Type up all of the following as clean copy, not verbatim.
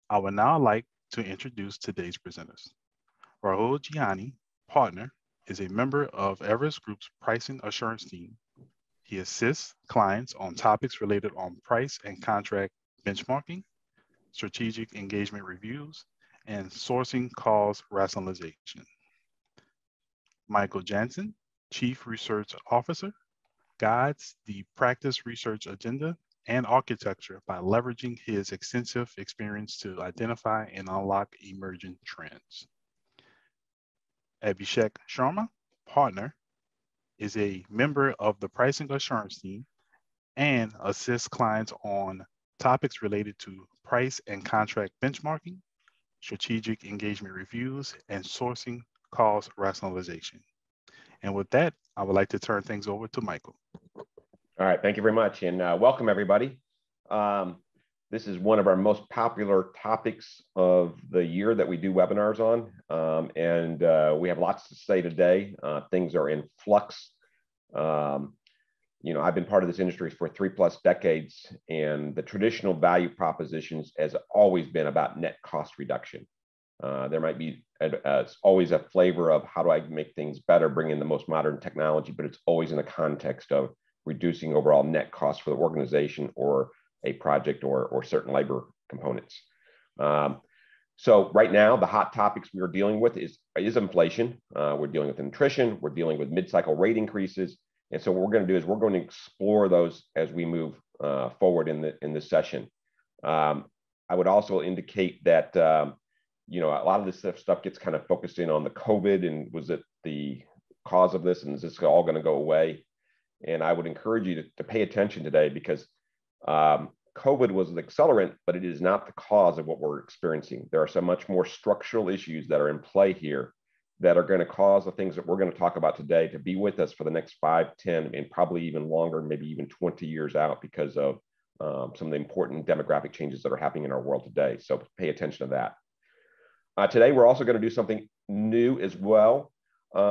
I would now like to introduce today's presenters. Rahul Gianni, partner, is a member of Everest Group's pricing assurance team. He assists clients on topics related on price and contract benchmarking, strategic engagement reviews, and sourcing cost rationalization. Michael Jansen, Chief Research Officer, guides the practice research agenda and architecture by leveraging his extensive experience to identify and unlock emerging trends. Abhishek Sharma, partner, is a member of the pricing assurance team and assists clients on topics related to price and contract benchmarking, strategic engagement reviews, and sourcing cost rationalization. And with that, I would like to turn things over to Michael. All right, thank you very much, and welcome everybody. This is one of our most popular topics of the year that we do webinars on, and we have lots to say today. Things are in flux. I've been part of this industry for 3+ decades, and the traditional value propositions has always been about net cost reduction. There might be always a flavor of how do I make things better, bring in the most modern technology, but it's always in the context of reducing overall net costs for the organization or a project or certain labor components. So right now, the hot topics we are dealing with is inflation. We're dealing with attrition. We're dealing with mid-cycle rate increases. And so what we're going to do is we're going to explore those as we move forward in this session. I would also indicate that a lot of this stuff gets kind of focused in on the COVID, and was it the cause of this, and is this all going to go away? And I would encourage you to pay attention today, because COVID was an accelerant, but it is not the cause of what we're experiencing. There are some much more structural issues that are in play here that are going to cause the things that we're going to talk about today to be with us for the next 5, 10, and probably even longer, maybe even 20 years out, because of some of the important demographic changes that are happening in our world today. So pay attention to that. Today, we're also going to do something new as well. We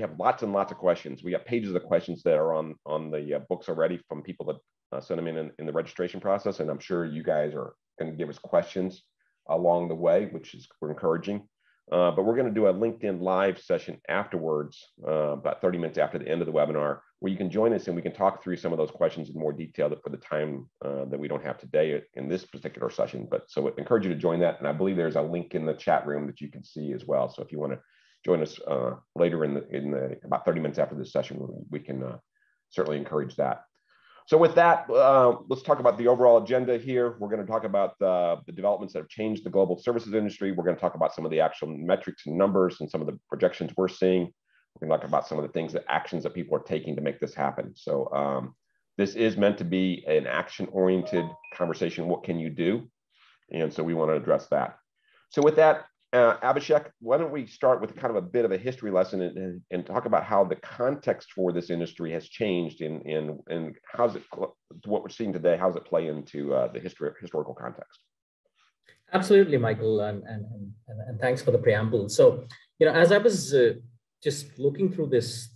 have lots and lots of questions. We got pages of questions that are on the books already from people that sent them in the registration process. And I'm sure you guys are going to give us questions along the way, which is we're encouraging. But we're going to do a LinkedIn live session afterwards, about 30 minutes after the end of the webinar, where you can join us and we can talk through some of those questions in more detail for the time that we don't have today in this particular session. But so I encourage you to join that. And I believe there's a link in the chat room that you can see as well. So if you want to join us later in the about 30 minutes after this session, we can certainly encourage that. So with that, let's talk about the overall agenda here. We're going to talk about the developments that have changed the global services industry. We're going to talk about some of the actual metrics and numbers and some of the projections we're seeing. We're going to talk about some of the things, the actions that people are taking to make this happen. So this is meant to be an action-oriented conversation. What can you do? And so we want to address that. So with that, Abhishek, why don't we start with kind of a bit of a history lesson and talk about how the context for this industry has changed and how's it, what we're seeing today, how does it play into the historical context? Absolutely, Michael, and thanks for the preamble. So, as I was just looking through this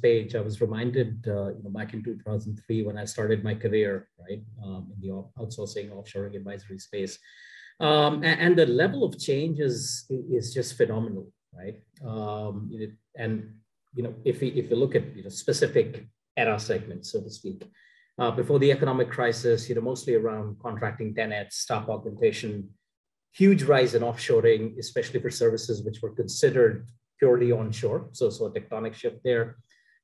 page, I was reminded, back in 2003 when I started my career, right, in the outsourcing offshoring advisory space. And the level of change is just phenomenal, right? If we look at specific era segments, so to speak, before the economic crisis, mostly around contracting 10X, staff augmentation, huge rise in offshoring, especially for services which were considered purely onshore. So a tectonic shift there.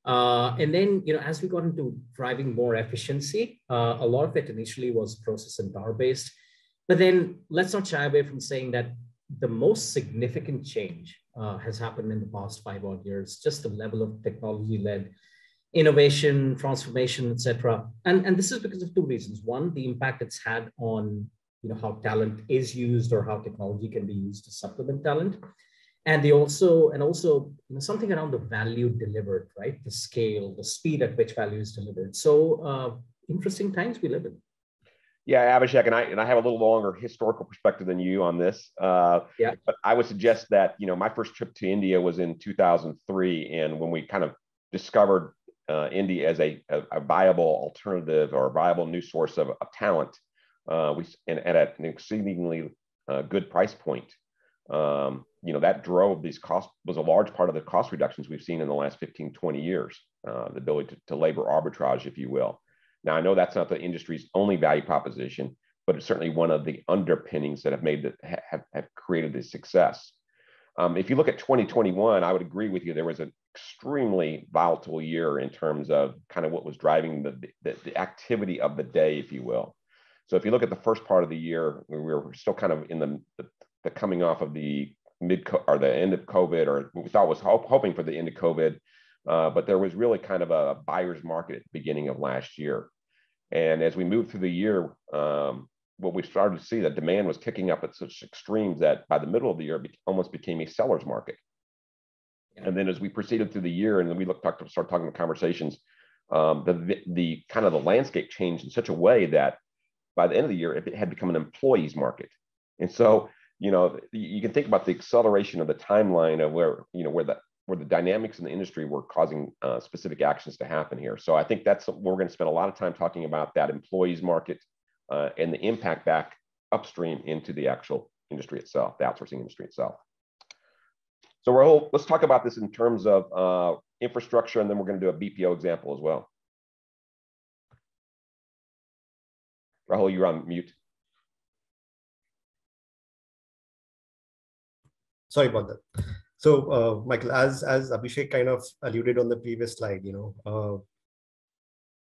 And then, as we got into driving more efficiency, a lot of it initially was process and power based. But then let's not shy away from saying that the most significant change has happened in the past 5 odd years, just the level of technology-led innovation, transformation, et cetera. And this is because of 2 reasons. One, the impact it's had on how talent is used or how technology can be used to supplement talent. And also something around the value delivered, right? The scale, the speed at which value is delivered. So interesting times we live in. Yeah, Abhishek, and I have a little longer historical perspective than you on this. But I would suggest that, my first trip to India was in 2003. And when we kind of discovered India as a viable alternative or a viable new source of talent, and at an exceedingly good price point. That drove these costs, was a large part of the cost reductions we've seen in the last 15, 20 years, the ability to labor arbitrage, if you will. Now, I know that's not the industry's only value proposition, but it's certainly one of the underpinnings that have made it, have created this success. If you look at 2021, I would agree with you. There was an extremely volatile year in terms of kind of what was driving the activity of the day, if you will. So if you look at the first part of the year, we were still kind of in the coming off of the the end of COVID, or we thought was hoping for the end of COVID, but there was really kind of a buyer's market at the beginning of last year. And as we moved through the year, what we started to see, that demand was kicking up at such extremes that by the middle of the year, it almost became a seller's market. Yeah. And then as we proceeded through the year, and then we started talking about conversations, the kind of the landscape changed in such a way that by the end of the year, it had become an employee's market. And so, you can think about the acceleration of the timeline of where the dynamics in the industry were causing specific actions to happen here. So I think we're going to spend a lot of time talking about that employees market and the impact back upstream into the actual industry itself, the outsourcing industry itself. So Rahul, let's talk about this in terms of infrastructure, and then we're going to do a BPO example as well. Rahul, you're on mute. Sorry about that. So, Michael, as Abhishek kind of alluded on the previous slide,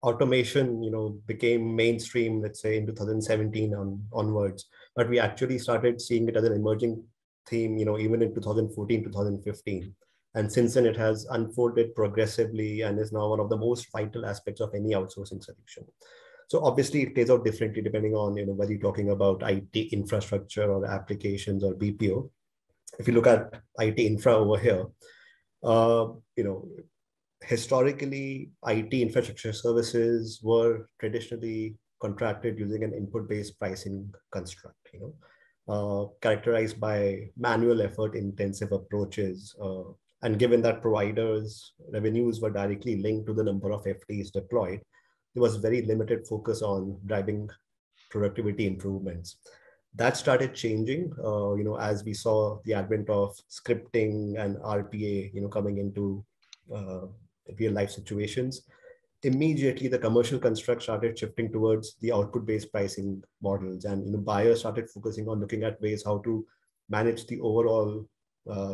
automation, became mainstream, let's say in 2017 onwards, but we actually started seeing it as an emerging theme, even in 2014, 2015. And since then, it has unfolded progressively and is now one of the most vital aspects of any outsourcing solution. So obviously, it plays out differently depending on, whether you're talking about IT infrastructure or applications or BPO. If you look at IT infra over here, historically, IT infrastructure services were traditionally contracted using an input-based pricing construct, characterized by manual effort-intensive approaches. And given that providers' revenues were directly linked to the number of FTEs deployed, there was very limited focus on driving productivity improvements. That started changing, as we saw the advent of scripting and RPA, coming into real life situations. Immediately, the commercial construct started shifting towards the output-based pricing models, and buyers started focusing on looking at ways how to manage the overall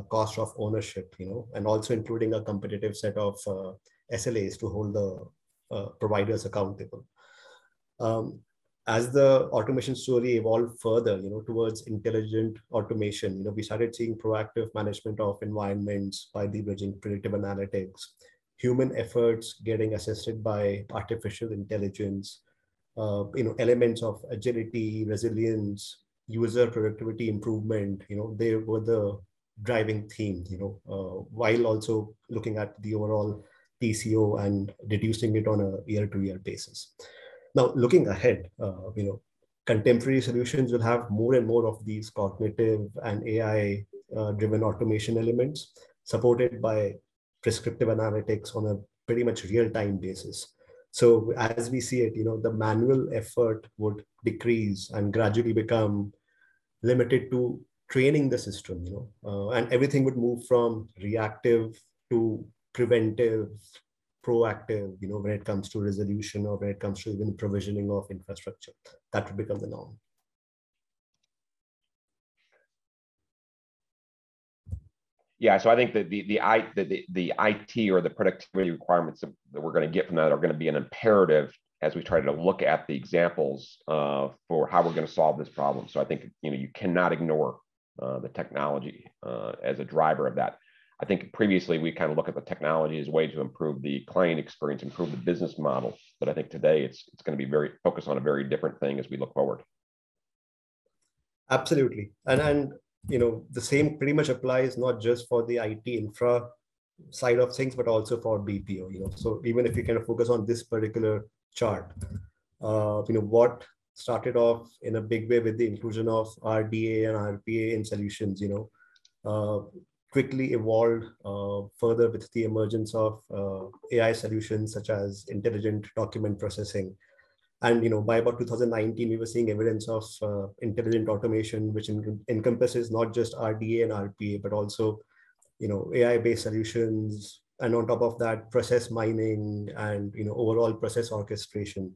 cost of ownership, and also including a competitive set of SLAs to hold the providers accountable. As the automation story evolved further, towards intelligent automation, we started seeing proactive management of environments by leveraging predictive analytics, human efforts getting assisted by artificial intelligence, elements of agility, resilience, user productivity improvement, they were the driving themes, while also looking at the overall TCO and reducing it on a year-to-year basis. Now, looking ahead, contemporary solutions will have more and more of these cognitive and AI-driven automation elements supported by prescriptive analytics on a pretty much real-time basis. So as we see it, the manual effort would decrease and gradually become limited to training the system, and everything would move from reactive to preventive, proactive, when it comes to resolution or when it comes to even provisioning of infrastructure. That would become the norm. Yeah, so I think that the IT or the productivity requirements that we're going to get from that are going to be an imperative as we try to look at the examples for how we're going to solve this problem. So I think you cannot ignore the technology as a driver of that. I think previously we kind of look at the technology as a way to improve the client experience, improve the business model. But I think today it's going to be very focused on a very different thing as we look forward. Absolutely. And the same pretty much applies not just for the IT infra side of things, but also for BPO. So even if you kind of focus on this particular chart, what started off in a big way with the inclusion of RDA and RPA in solutions, quickly evolved further with the emergence of AI solutions such as intelligent document processing. And by about 2019, we were seeing evidence of intelligent automation, which encompasses not just RDA and RPA, but also AI-based solutions, and on top of that, process mining and overall process orchestration.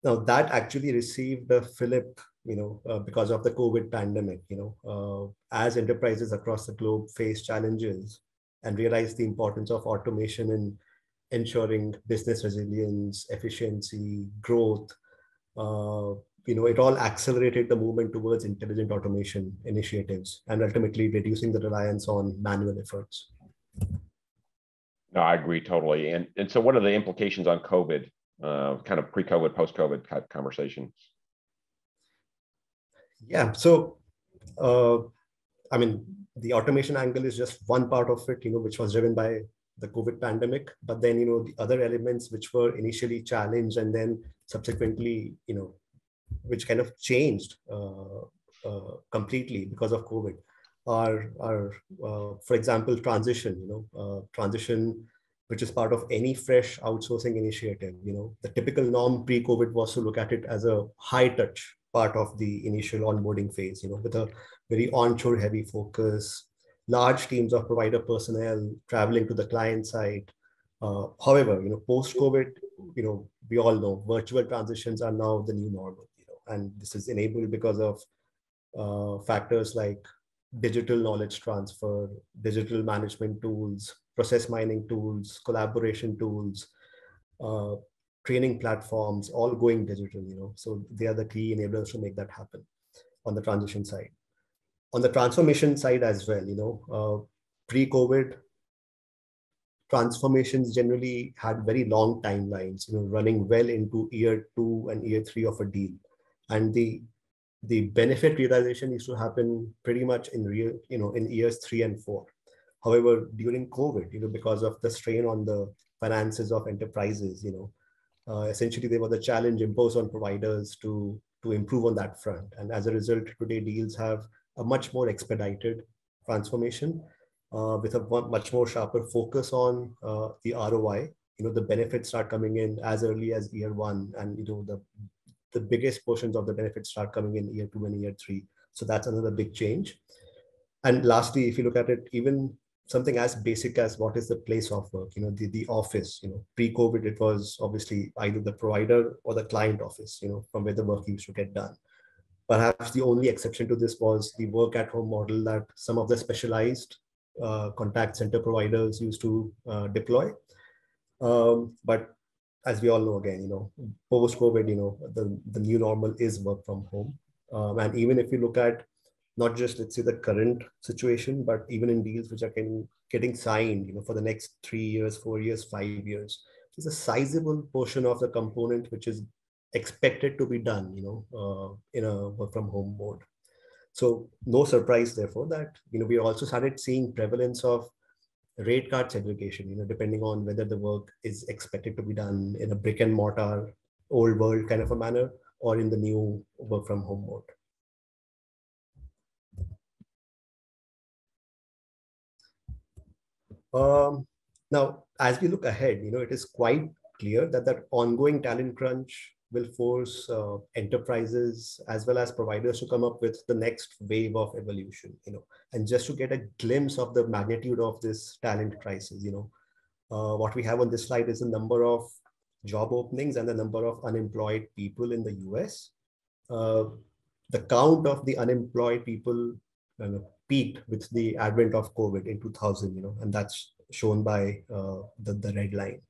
Now that actually received a fillip, because of the COVID pandemic. As enterprises across the globe face challenges and realize the importance of automation in ensuring business resilience, efficiency, growth. It all accelerated the movement towards intelligent automation initiatives and ultimately reducing the reliance on manual efforts. No, I agree totally. And so what are the implications on COVID, kind of pre-COVID, post-COVID type conversations? Yeah, so, I mean, the automation angle is just one part of it, which was driven by the COVID pandemic, but then, the other elements which were initially challenged and then subsequently, which kind of changed completely because of COVID are for example, transition, transition, which is part of any fresh outsourcing initiative. The typical norm pre-COVID was to look at it as a high touch part of the initial onboarding phase, with a very onshore heavy focus, large teams of provider personnel traveling to the client site. However, post-COVID, we all know virtual transitions are now the new normal, and this is enabled because of factors like digital knowledge transfer, digital management tools, process mining tools, collaboration tools, training platforms, all going digital, so they are the key enablers to make that happen on the transition side. On the transformation side as well, pre-COVID, transformations generally had very long timelines, running well into year 2 and year 3 of a deal. And the benefit realization used to happen pretty much in years 3 and 4. However, during COVID, because of the strain on the finances of enterprises, essentially there was a challenge imposed on providers to improve on that front. And as a result, today deals have a much more expedited transformation with a much more sharper focus on the ROI. The benefits start coming in as early as year 1, and the biggest portions of the benefits start coming in year 2 and year 3. So that's another big change. And lastly, if you look at it, even something as basic as what is the place of work, the office, pre-COVID, it was obviously either the provider or the client office, from where the work used to get done. Perhaps the only exception to this was the work at home model that some of the specialized contact center providers used to deploy. But as we all know, again, post-COVID, the new normal is work from home. And even if you look at not just, let's say, the current situation, but even in deals which are getting signed, for the next 3 years, 4 years, 5 years, there's a sizable portion of the component which is expected to be done, in a work from home mode. So no surprise, therefore, that, we also started seeing prevalence of rate card segregation, depending on whether the work is expected to be done in a brick and mortar, old world kind of a manner, or in the new work from home mode. Now, as we look ahead, it is quite clear that ongoing talent crunch will force enterprises as well as providers to come up with the next wave of evolution, and just to get a glimpse of the magnitude of this talent crisis, what we have on this slide is the number of job openings and the number of unemployed people in the US. The count of the unemployed people peaked with the advent of COVID in 2000, and that's shown by the red line.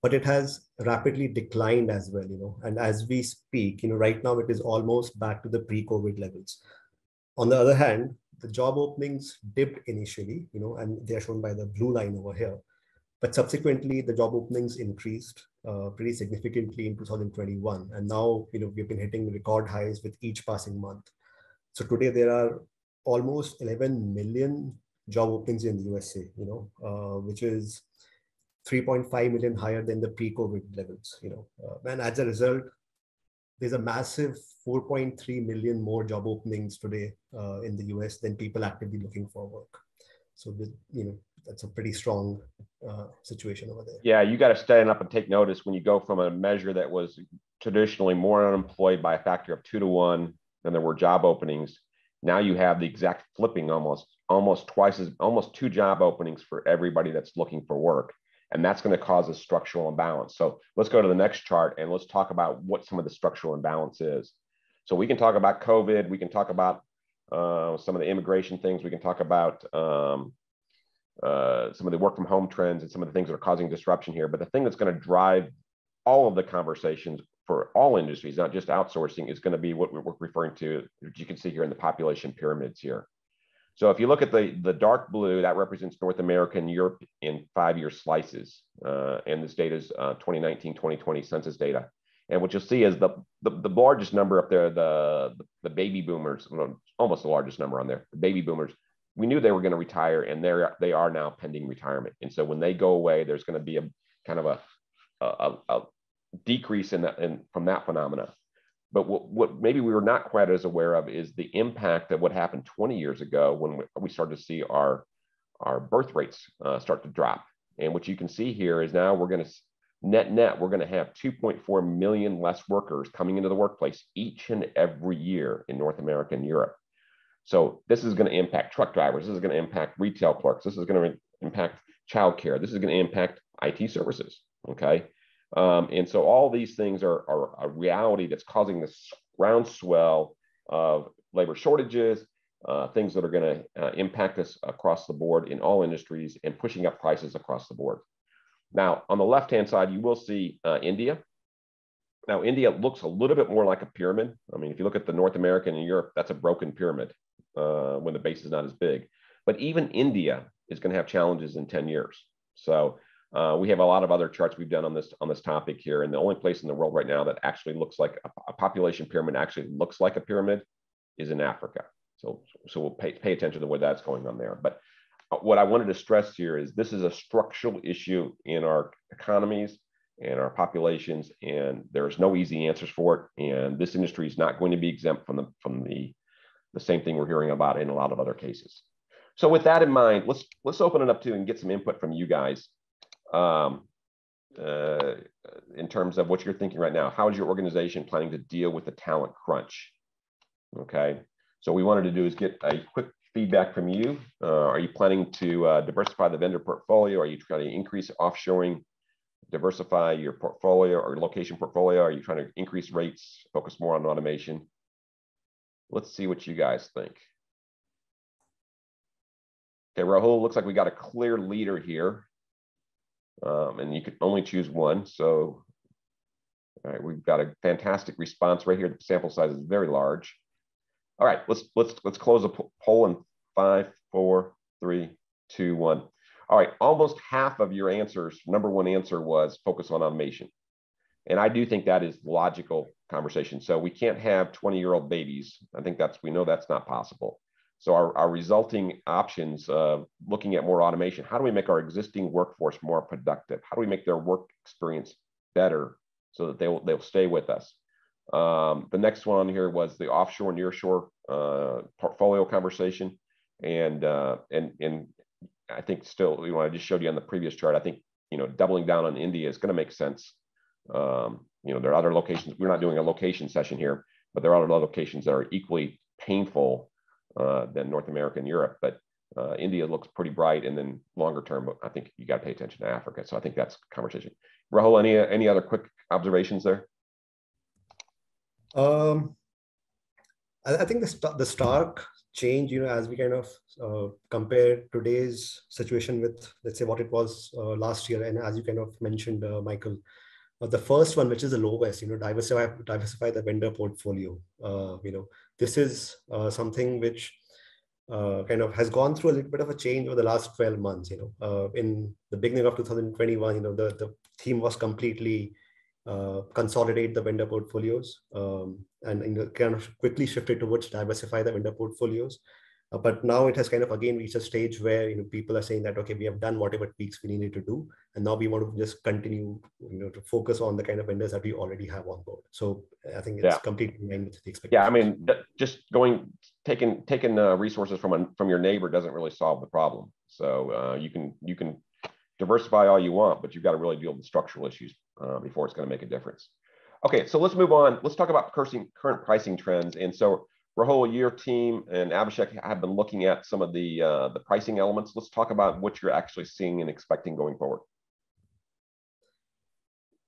But it has rapidly declined as well, and as we speak, right now it is almost back to the pre-COVID levels. On the other hand, the job openings dipped initially, and they are shown by the blue line over here. But subsequently, the job openings increased pretty significantly in 2021. And now, we've been hitting record highs with each passing month. So today there are almost 11 million job openings in the USA, which is 3.5 million higher than the pre-COVID levels, and as a result, there's a massive 4.3 million more job openings today in the US than people actively looking for work. So, that's a pretty strong situation over there. Yeah, you got to stand up and take notice when you go from a measure that was traditionally more unemployed by a factor of 2 to 1 than there were job openings. Now you have the exact flipping, almost 2 job openings for everybody that's looking for work. And that's going to cause a structural imbalance. So let's go to the next chart and let's talk about what some of the structural imbalance is. So we can talk about COVID. We can talk about some of the immigration things. We can talk about some of the work from home trends and some of the things that are causing disruption here. But the thing that's going to drive all of the conversations for all industries, not just outsourcing, is going to be what we're referring to, which you can see here in the population pyramids here. So if you look at the dark blue, that represents North America and Europe in 5-year slices. And this data is 2019, 2020 census data. And what you'll see is the largest number up there, the baby boomers, almost the largest number on there, the baby boomers. We knew they were going to retire, and they are now pending retirement. And so when they go away, there's going to be a kind of a decrease from that phenomena. But what maybe we were not quite as aware of is the impact of what happened 20 years ago when we started to see our birth rates start to drop. And what you can see here is now we're going to net, we're going to have 2.4 million less workers coming into the workplace each and every year in North America and Europe. So this is going to impact truck drivers. This is going to impact retail clerks. This is going to impact childcare. This is going to impact IT services. Okay. And so all these things are a reality that's causing this groundswell of labor shortages, things that are going to impact us across the board in all industries and pushing up prices across the board. Now, on the left-hand side, you will see India. Now, India looks a little bit more like a pyramid. I mean, if you look at the North American and Europe, that's a broken pyramid when the base is not as big. But even India is going to have challenges in 10 years. So we have a lot of other charts we've done on this topic here. And the only place in the world right now that actually looks like a population pyramid actually looks like a pyramid is in Africa. So we'll pay attention to what that's going on there. But what I wanted to stress here is this is a structural issue in our economies and our populations, and there's no easy answers for it. And this industry is not going to be exempt from the same thing we're hearing about in a lot of other cases. So with that in mind, let's open it up to and get some input from you guys in terms of what you're thinking right now. How is your organization planning to deal with the talent crunch? Okay, so what we wanted to do is get a quick feedback from you. Are you planning to diversify the vendor portfolio? Are you trying to increase offshoring, diversify your portfolio or location portfolio? Are you trying to increase rates, focus more on automation? Let's see what you guys think. Okay, Rahul, looks like we got a clear leader here. And you could only choose one. So all right, we've got a fantastic response right here. The sample size is very large. All right, let's close the poll in 5, 4, 3, 2, 1. All right, almost half of your answers, number one answer was focus on automation. And I do think that is logical conversation. So we can't have 20-year-old babies. I think we know that's not possible. So our resulting options, looking at more automation, how do we make our existing workforce more productive? How do we make their work experience better so that they'll stay with us? The next one here was the offshore and nearshore portfolio conversation. And I think still, I just showed you on the previous chart, I think, doubling down on India is going to make sense. There are other locations. We're not doing a location session here, but there are other locations that are equally painful than North America and Europe. But India looks pretty bright. And then longer term, I think you got to pay attention to Africa. So I think that's a conversation. Rahul, any other quick observations there? I think the stark change, as we kind of compare today's situation with, let's say, what it was last year. And as you kind of mentioned, Michael, the first one, which is the lowest, diversify the vendor portfolio. This is something which kind of has gone through a little bit of a change over the last 12 months. In the beginning of 2021, the theme was completely consolidate the vendor portfolios and kind of quickly shifted towards diversify the vendor portfolios. But now it has kind of again reached a stage where people are saying that, okay, we have done whatever tweaks we needed to do, and now we want to just continue to focus on the kind of vendors that we already have on board. So I think it's completely in line with the expectations. Yeah, I mean, just taking resources from your neighbor doesn't really solve the problem. So you can diversify all you want, but you've got to really deal with the structural issues before it's going to make a difference. Okay, so let's move on. Let's talk about current pricing trends. And so, Rahul, your team and Abhishek have been looking at some of the pricing elements. Let's talk about what you're actually seeing and expecting going forward.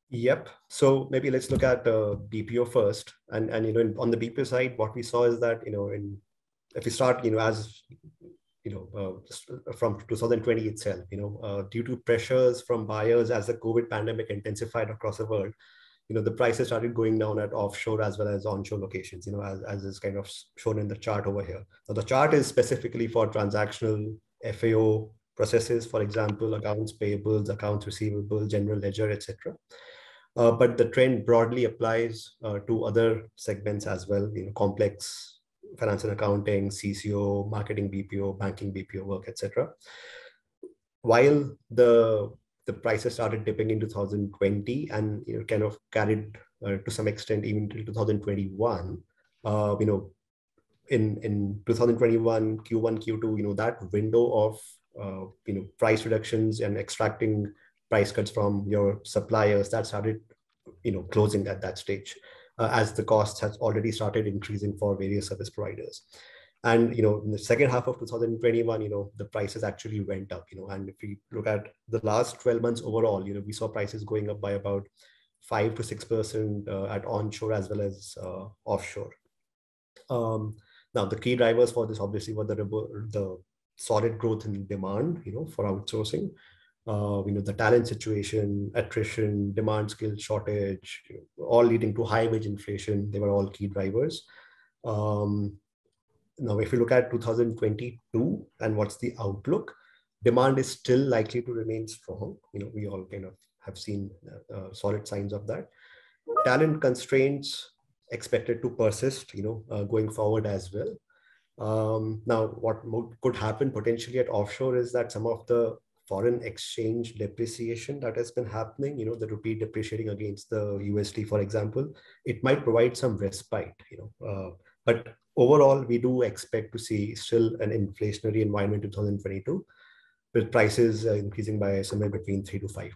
Yep. So maybe let's look at BPO first. And on the BPO side, what we saw is that if we start as from 2020 itself, due to pressures from buyers as the COVID pandemic intensified across the world, the prices started going down at offshore as well as onshore locations, as is kind of shown in the chart over here. Now, the chart is specifically for transactional FAO processes, for example, accounts payables, accounts receivable, general ledger, etc. But the trend broadly applies to other segments as well, complex finance and accounting, CCO, marketing BPO, banking BPO work, etc. While the prices started dipping in 2020 and kind of carried to some extent even till 2021, in 2021 Q1 Q2, that window of price reductions and extracting price cuts from your suppliers, that started closing at that stage, as the cost has already started increasing for various service providers. And in the second half of 2021, the prices actually went up. And if we look at the last 12 months overall, we saw prices going up by about 5 to 6% at onshore as well as offshore. Now, the key drivers for this obviously were the solid growth in demand, for outsourcing. The talent situation, attrition, demand skill shortage, all leading to high wage inflation. They were all key drivers. Now, if you look at 2022 and what's the outlook, demand is still likely to remain strong. We all kind of have seen solid signs of that. Talent constraints expected to persist, going forward as well. Now, what could happen potentially at offshore is that some of the foreign exchange depreciation that has been happening, the rupee depreciating against the USD, for example, it might provide some respite, but overall, we do expect to see still an inflationary environment in 2022, with prices increasing by somewhere between 3 to 5%.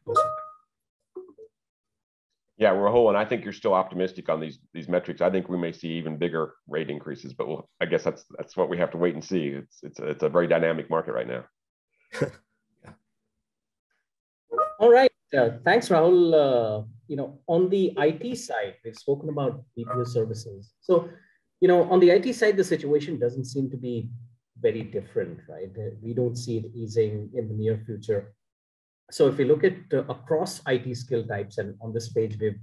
Yeah, Rahul, and I think you're still optimistic on these metrics. I think we may see even bigger rate increases, but I guess that's what we have to wait and see. It's a very dynamic market right now. Yeah. All right. Thanks, Rahul. On the IT side, we've spoken about BPO services. So, on the IT side, the situation doesn't seem to be very different, right? We don't see it easing in the near future. So if we look at across IT skill types, and on this page, we've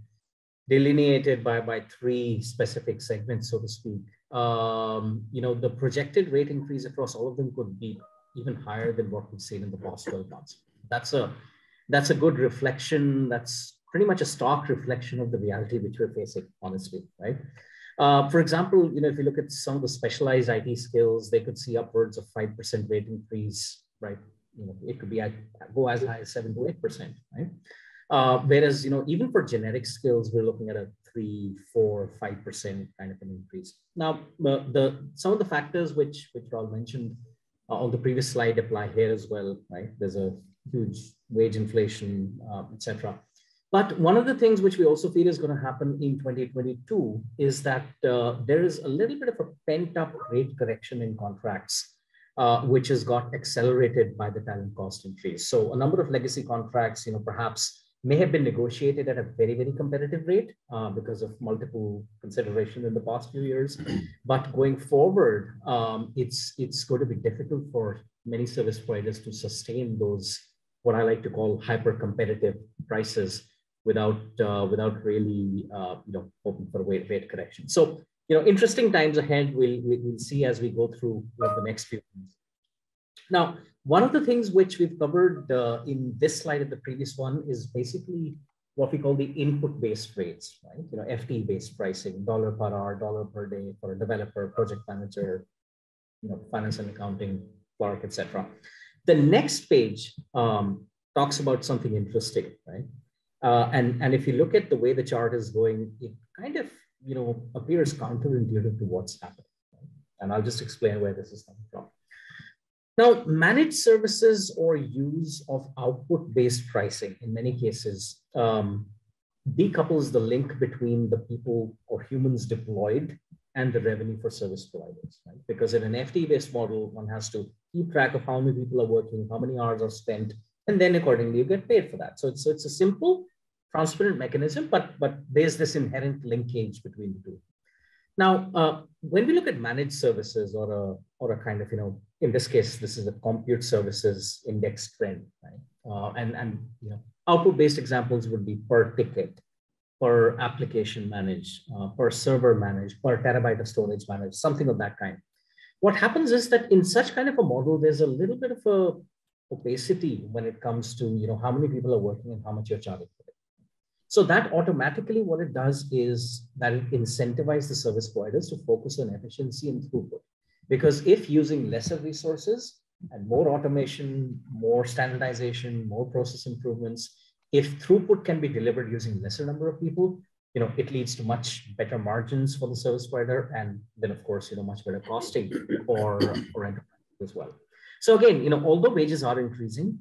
delineated by 3 specific segments, so to speak. The projected rate increase across all of them could be even higher than what we've seen in the past 12 months. That's a good reflection. That's pretty much a stark reflection of the reality which we're facing, honestly, right? For example, if you look at some of the specialized IT skills, they could see upwards of 5% rate increase, right? It could go as high as 7 to 8%, right? Whereas, even for generic skills, we're looking at a 3, 4, 5% kind of an increase. Now, some of the factors which Raul mentioned on the previous slide apply here as well, right? There's a huge wage inflation, etc. But one of the things which we also feel is going to happen in 2022 is that there is a little bit of a pent-up rate correction in contracts, which has got accelerated by the talent cost increase. So a number of legacy contracts, perhaps may have been negotiated at a very, very competitive rate because of multiple considerations in the past few years. But going forward, it's going to be difficult for many service providers to sustain those, what I like to call hyper-competitive prices without really hoping for a rate correction. So interesting times ahead. We'll see as we go through the next few months. Now, one of the things which we've covered in this slide and the previous one is basically what we call the input-based rates, right? FT-based pricing, dollar per hour, dollar per day for a developer, project manager, finance and accounting clerk, etc. The next page talks about something interesting, right? And if you look at the way the chart is going, it kind of appears counterintuitive to what's happening. Right? And I'll just explain where this is coming from. Now, managed services or use of output-based pricing, in many cases, decouples the link between the people or humans deployed and the revenue for service providers, right? Because in an FTE-based model, one has to keep track of how many people are working, how many hours are spent, and then accordingly you get paid for that. So it's a simple, transparent mechanism, but there's this inherent linkage between the two. Now, when we look at managed services or a kind of, in this case, this is a compute services index trend, right? And output-based examples would be per ticket, per application managed, per server managed, per terabyte of storage managed, something of that kind. What happens is that in such kind of a model, there's a little bit of a opacity when it comes to how many people are working and how much you're charging for it. So that automatically what it does is that it incentivizes the service providers to focus on efficiency and throughput. Because if using lesser resources and more automation, more standardization, more process improvements, if throughput can be delivered using lesser number of people, it leads to much better margins for the service provider, and then of course, much better costing for enterprise as well. So again, although wages are increasing,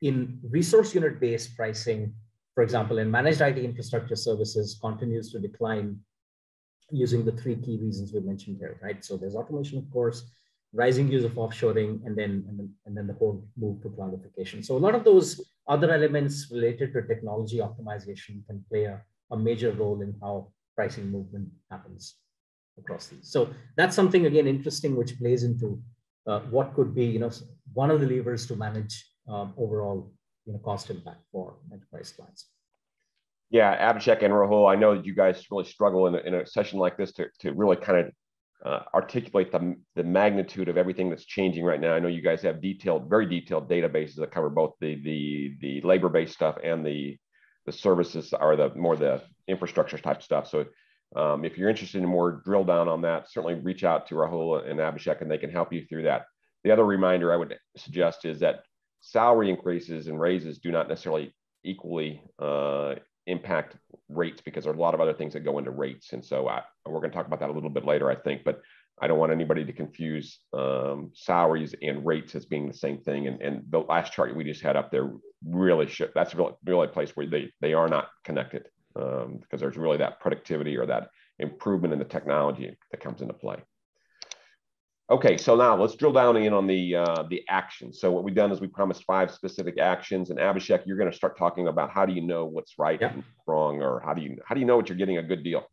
in resource unit based pricing, for example, in managed IT infrastructure services continues to decline using the three key reasons we mentioned here, right? So there's automation, of course, rising use of offshoring, and then the whole move to cloudification. So a lot of those other elements related to technology optimization can play a major role in how pricing movement happens across these. So that's something, again, interesting, which plays into what could be, one of the levers to manage overall, cost impact for enterprise clients. Yeah, Abhishek and Rahul, I know that you guys really struggle in a session like this to really kind of articulate the magnitude of everything that's changing right now. I know you guys have very detailed databases that cover both the labor-based stuff and the services, or the infrastructure type stuff. So if you're interested in more drill down on that, certainly reach out to Rahul and Abhishek, and they can help you through that. The other reminder I would suggest is that salary increases and raises do not necessarily equally impact rates, because there's a lot of other things that go into rates. And so we're going to talk about that a little bit later, I think, but I don't want anybody to confuse salaries and rates as being the same thing. And the last chart we just had up there that's really a place where they are not connected, because there's really that productivity or that improvement in the technology that comes into play. Okay, so now let's drill down in on the actions. So what we've done is we promised 5 specific actions, and Abhishek, you're going to start talking about how do you know what's right and wrong, or how do you know what you're getting a good deal?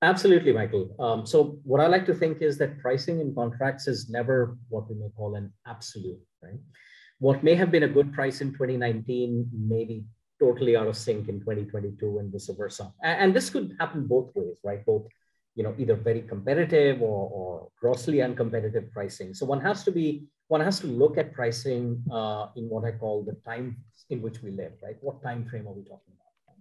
Absolutely, Michael. So what I like to think is that pricing in contracts is never what we may call an absolute, right? What may have been a good price in 2019 may be totally out of sync in 2022 and vice versa. And this could happen both ways, right? Both, either very competitive or grossly uncompetitive pricing. So one has to look at pricing in what I call the time in which we live, right? What time frame are we talking about?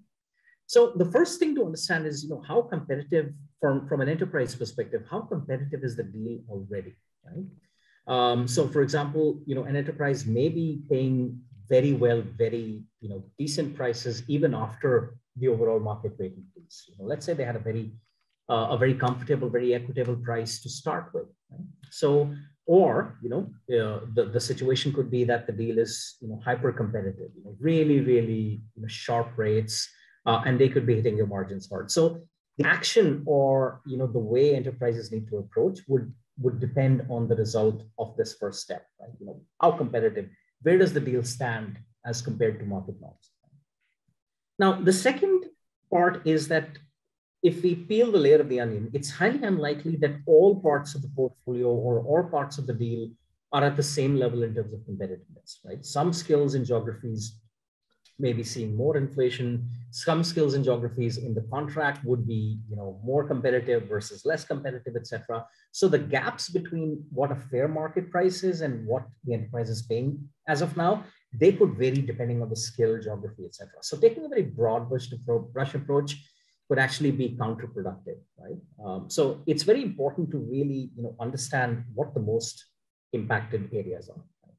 So the first thing to understand is, how competitive from an enterprise perspective, how competitive is the deal already, right? So for example, an enterprise may be paying very decent prices even after the overall market rate increase. Let's say they had a very comfortable, very equitable price to start with. Right? So, or the situation could be that the deal is hyper competitive, really sharp rates, and they could be hitting your margins hard. So the action or the way enterprises need to approach would depend on the result of this first step. Right? How competitive? Where does the deal stand as compared to market norms? Now, the second part is that if we peel the layer of the onion, it's highly unlikely that all parts of the portfolio or all parts of the deal are at the same level in terms of competitiveness, right? Some skills and geographies may be seeing more inflation. Some skills and geographies in the contract would be, more competitive versus less competitive, et cetera. So the gaps between what a fair market price is and what the enterprise is paying as of now, they could vary depending on the skill, geography, et cetera. So taking a very broad brush approach could actually be counterproductive, right? So it's very important to really, understand what the most impacted areas are. Right?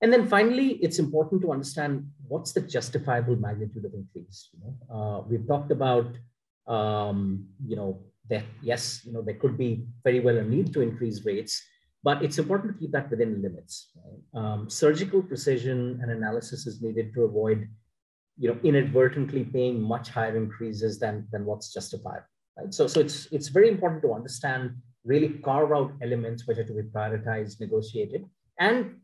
And then finally, it's important to understand what's the justifiable magnitude of increase. We've talked about, that yes, there could be very well a need to increase rates, but it's important to keep that within limits. Right? Surgical precision and analysis is needed to avoid inadvertently paying much higher increases than what's justified. Right? So it's very important to understand, really carve out elements which are to be prioritized, negotiated, and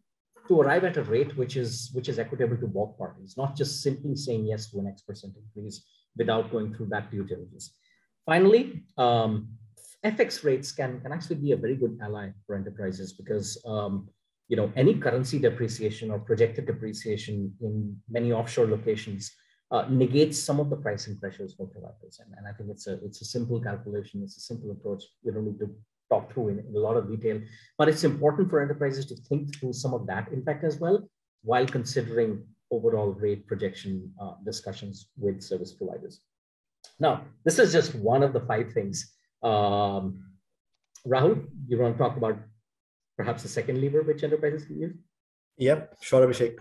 to arrive at a rate which is equitable to both parties, not just simply saying yes to an X% increase without going through that due diligence. Finally, FX rates can actually be a very good ally for enterprises because any currency depreciation or projected depreciation in many offshore locations negates some of the pricing pressures for providers. And I think it's a simple calculation. It's a simple approach. We don't need to talk through in a lot of detail, but it's important for enterprises to think through some of that impact as well, while considering overall rate projection discussions with service providers. Now, this is just one of the 5 things. Rahul, you want to talk about perhaps the second lever which enterprises can use? Yep, sure, Abhishek.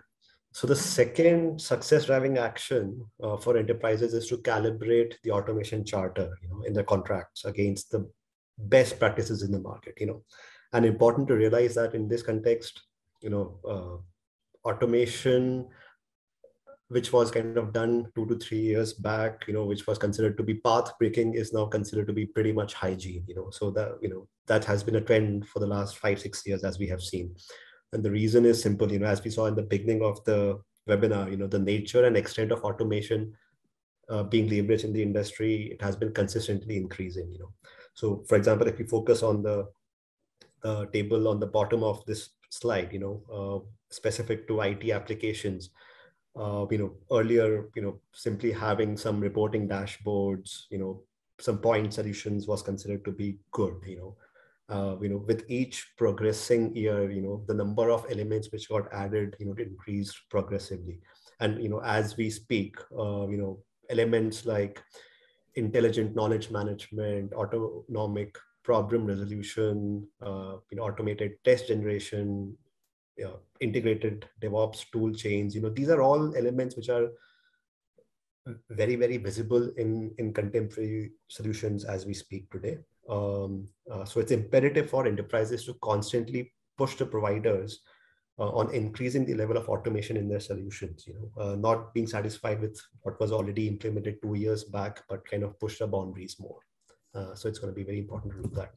So the second success driving action for enterprises is to calibrate the automation charter, in their contracts against the best practices in the market, and important to realize that in this context, automation, which was kind of done 2 to 3 years back, which was considered to be path breaking, is now considered to be pretty much hygiene, so that, that has been a trend for the last 5-6 years, as we have seen. And the reason is simple, as we saw in the beginning of the webinar, the nature and extent of automation being leveraged in the industry, it has been consistently increasing, So for example, if we focus on the table on the bottom of this slide, specific to IT applications, earlier, simply having some reporting dashboards, some point solutions was considered to be good, with each progressing year, the number of elements which got added, it increased progressively. And, as we speak, elements like intelligent knowledge management, autonomic problem resolution, automated test generation, integrated DevOps tool chains, these are all elements which are very, very visible in contemporary solutions as we speak today. So it's imperative for enterprises to constantly push the providers on increasing the level of automation in their solutions, not being satisfied with what was already implemented 2 years back, but kind of push the boundaries more. So it's going to be very important to do that.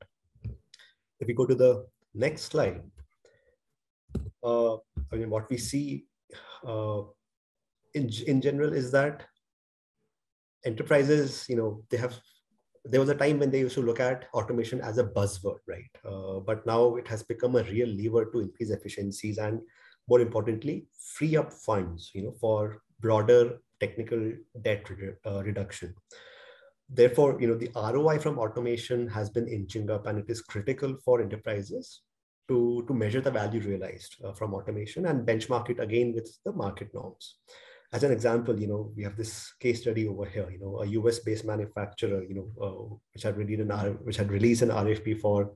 If we go to the next slide, what we see in general is that enterprises, there was a time when they used to look at automation as a buzzword, right? But now it has become a real lever to increase efficiencies and, more importantly, free up funds, for broader technical debt reduction. Therefore, the ROI from automation has been inching up, and it is critical for enterprises to measure the value realized from automation and benchmark it again with the market norms. As an example, we have this case study over here, a US-based manufacturer, which had released an RFP for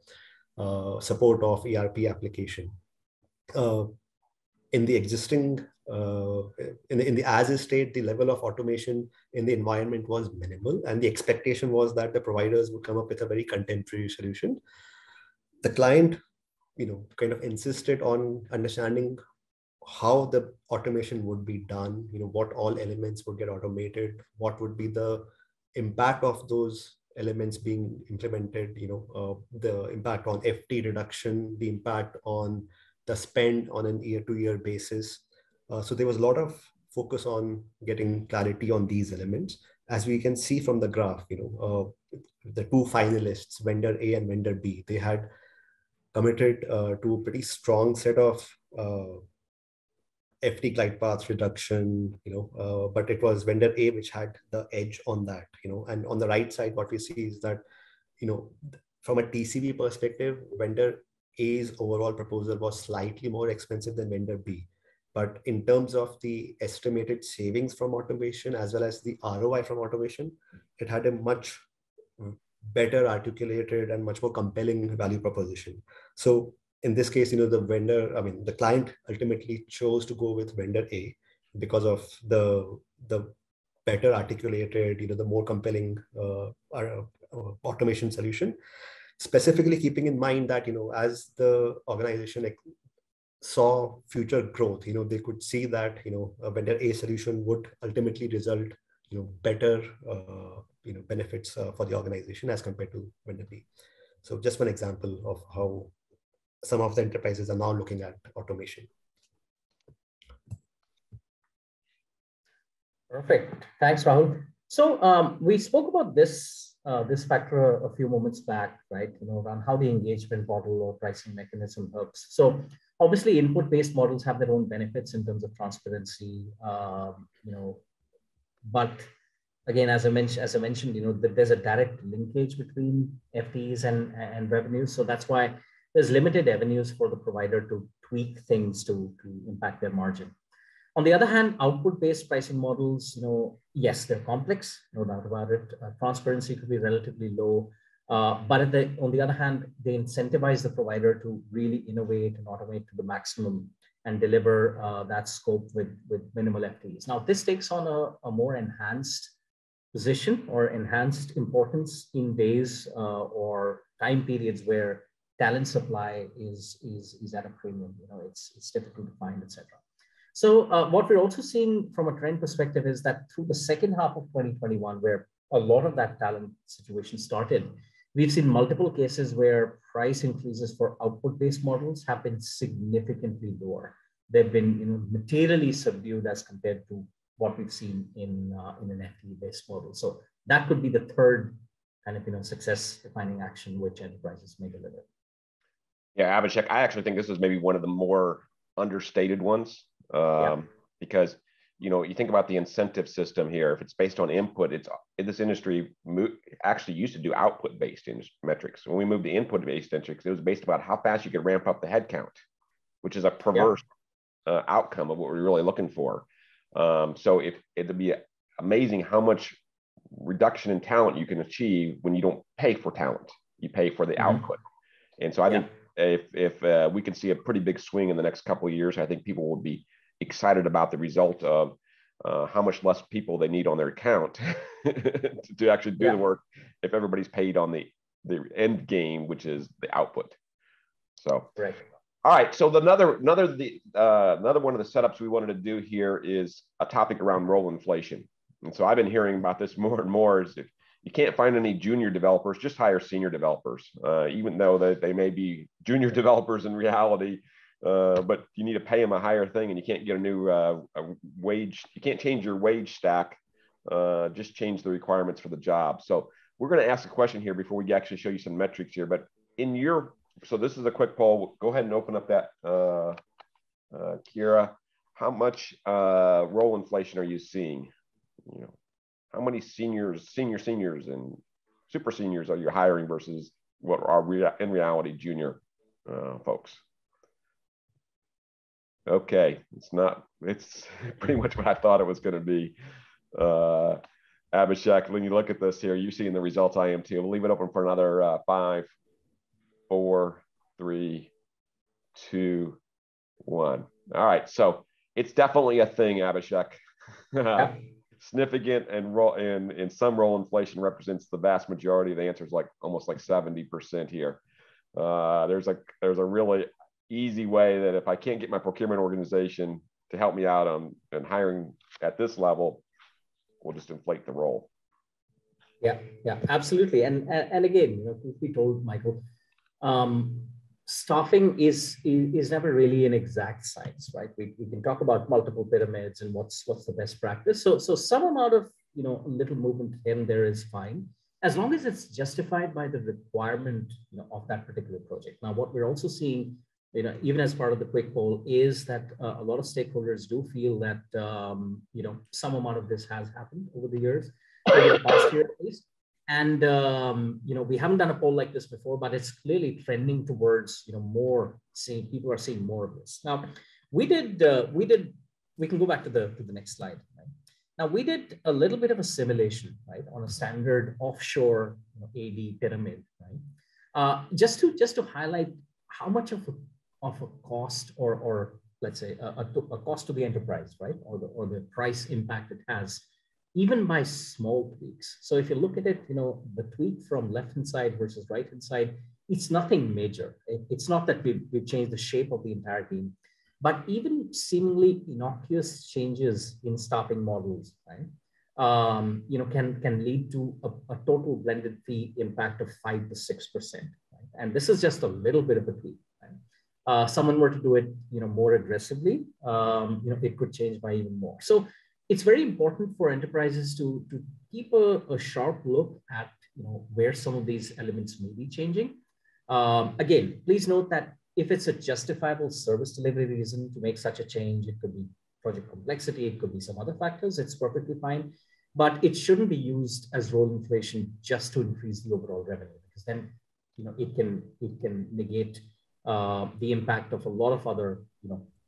support of ERP application. In the existing, in the as-is state, the level of automation in the environment was minimal, and the expectation was that the providers would come up with a very contemporary solution. The client, kind of insisted on understanding how the automation would be done, what all elements would get automated, what would be the impact of those elements being implemented, the impact on FT reduction, the impact on the spend on an year-to-year basis. So there was a lot of focus on getting clarity on these elements. As we can see from the graph, the 2 finalists, vendor A and vendor B, they had committed to a pretty strong set of FT glide path reduction, but it was vendor A which had the edge on that, and on the right side, what we see is that, from a TCV perspective, vendor A's overall proposal was slightly more expensive than vendor B. But in terms of the estimated savings from automation, as well as the ROI from automation, it had a much better articulated and much more compelling value proposition. So in this case, the client ultimately chose to go with vendor A because of the better articulated, the more compelling automation solution. Specifically keeping in mind that, as the organization saw future growth. They could see that, a vendor A solution would ultimately result, better, benefits for the organization as compared to vendor B. So just one example of how some of the enterprises are now looking at automation. Perfect. Thanks, Rahul. So we spoke about this factor a few moments back, right? Around how the engagement model or pricing mechanism helps. So obviously, input-based models have their own benefits in terms of transparency, but again, as I mentioned, there's a direct linkage between FTEs and revenues. So that's why there's limited avenues for the provider to tweak things to impact their margin. On the other hand, output-based pricing models, yes, they're complex, no doubt about it. Transparency could be relatively low, but on the other hand, they incentivize the provider to really innovate and automate to the maximum and deliver that scope with minimal FTEs. Now, this takes on a more enhanced position or enhanced importance in days or time periods where talent supply is at a premium. It's difficult to find, etc. So what we're also seeing from a trend perspective is that through the second half of 2021, where a lot of that talent situation started, we've seen multiple cases where price increases for output-based models have been significantly lower. They've been materially subdued as compared to what we've seen in an FTE-based model. So that could be the third kind of success-defining action which enterprises may deliver. Yeah, Abhishek, I actually think this is maybe one of the more understated ones. Because you think about the incentive system here. If it's based on input, this industry actually used to do output-based metrics. When we moved to input-based metrics, it was based about how fast you could ramp up the headcount, which is a perverse outcome of what we're really looking for. So it'd be amazing how much reduction in talent you can achieve when you don't pay for talent, you pay for the output. And so I think if we can see a pretty big swing in the next couple of years, I think people will be excited about the result of how much less people they need on their account to actually do the work if everybody's paid on the end game, which is the output. So, all right. So another one of the setups we wanted to do here is a topic around role inflation. And so I've been hearing about this more and more. Is if you can't find any junior developers, just hire senior developers, even though they may be junior developers in reality. But you need to pay them a higher thing, and you can't get a new wage. You can't change your wage stack. Just change the requirements for the job. So we're going to ask a question here before we actually show you some metrics here. But so this is a quick poll. Go ahead and open up that, Kira. How much role inflation are you seeing? How many seniors, and super seniors are you hiring versus what are in reality junior folks? Okay, it's pretty much what I thought it was going to be. Abhishek, when you look at this here, you're seeing the results. I am too. We'll leave it open for another 5, 4, 3, 2, 1. All right, so it's definitely a thing, Abhishek. Significant and in some role inflation represents the vast majority. The answer is almost 70% here. There's a really easy way that if I can't get my procurement organization to help me out on hiring at this level, we'll just inflate the role. Yeah, absolutely. And again, truth be told, Michael, staffing is never really an exact science, right? We can talk about multiple pyramids and what's the best practice. So some amount of a little movement here and there is fine, as long as it's justified by the requirement of that particular project. Now, what we're also seeing, even as part of the quick poll, is that a lot of stakeholders do feel that some amount of this has happened over the years, over the past year at least. And we haven't done a poll like this before, but it's clearly trending towards more. People are seeing more of this. Now, we can go back to the next slide. Right? Now, we did a little bit of a simulation, right, on a standard offshore AD pyramid, right, just to highlight how much of a cost or let's say a cost to the enterprise, right, or the price impact it has, even by small tweaks. So if you look at it, the tweak from left-hand side versus right-hand side, it's nothing major. It's not that we've changed the shape of the entire team. But even seemingly innocuous changes in staffing models, right, can lead to a total blended fee impact of 5 to 6%. Right? And this is just a little bit of a tweak. Right? Someone were to do it, more aggressively, it could change by even more. So it's very important for enterprises to keep a sharp look at, where some of these elements may be changing. Again, please note that if it's a justifiable service delivery reason to make such a change, it could be project complexity, it could be some other factors, it's perfectly fine. But it shouldn't be used as role inflation just to increase the overall revenue, because then it can negate the impact of a lot of other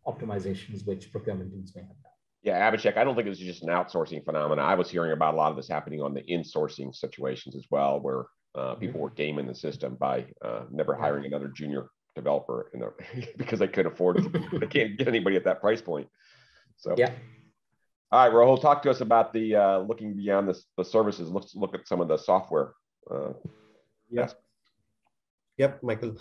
optimizations which procurement teams may have done. Yeah, Abhishek, I don't think it was just an outsourcing phenomenon. I was hearing about a lot of this happening on the insourcing situations as well, where people were gaming the system by never hiring another junior developer because they couldn't afford it. They can't get anybody at that price point. So yeah. All right, Rahul, talk to us about the looking beyond the services. Let's look at some of the software. Yep, Michael.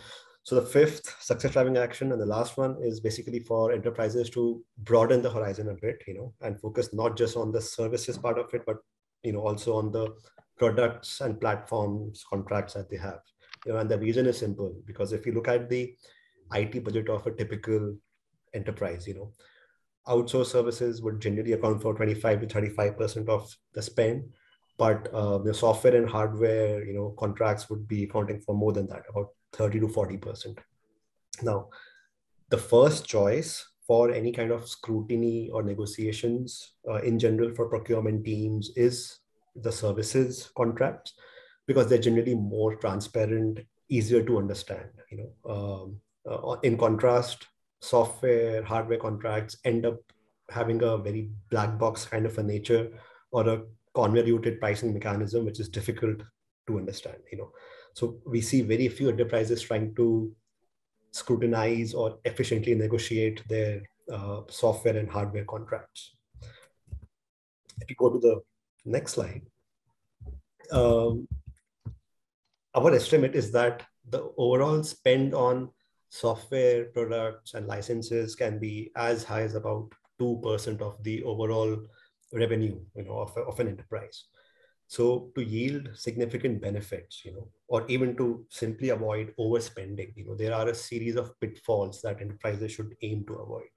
So the fifth success driving action and the last one is basically for enterprises to broaden the horizon a bit, and focus not just on the services part of it, but also on the products and platforms contracts that they have. And the reason is simple, because if you look at the IT budget of a typical enterprise, outsourced services would generally account for 25 to 35% of the spend, but the software and hardware, contracts would be accounting for more than that, about 30 to 40%. Now, the first choice for any kind of scrutiny or negotiations in general for procurement teams is the services contracts, because they're generally more transparent, easier to understand. In contrast, software, hardware contracts end up having a very black box kind of a nature, or a convoluted pricing mechanism, which is difficult to understand. So we see very few enterprises trying to scrutinize or efficiently negotiate their software and hardware contracts. If you go to the next slide, our estimate is that the overall spend on software products and licenses can be as high as about 2% of the overall revenue of an enterprise. So to yield significant benefits, or even to simply avoid overspending, there are a series of pitfalls that enterprises should aim to avoid.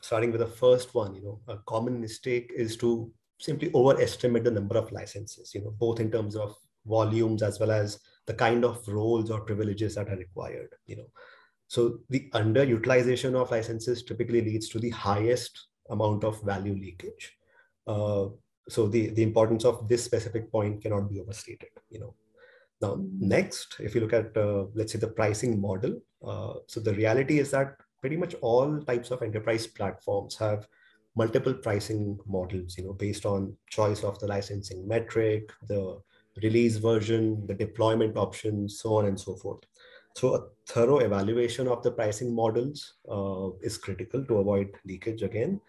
Starting with the first one, a common mistake is to simply overestimate the number of licenses, both in terms of volumes as well as the kind of roles or privileges that are required. So the underutilization of licenses typically leads to the highest amount of value leakage. So the importance of this specific point cannot be overstated. Now, next, if you look at, let's say, the pricing model, so the reality is that pretty much all types of enterprise platforms have multiple pricing models, based on choice of the licensing metric, the release version, the deployment options, so on and so forth. So a thorough evaluation of the pricing models is critical to avoid leakage again.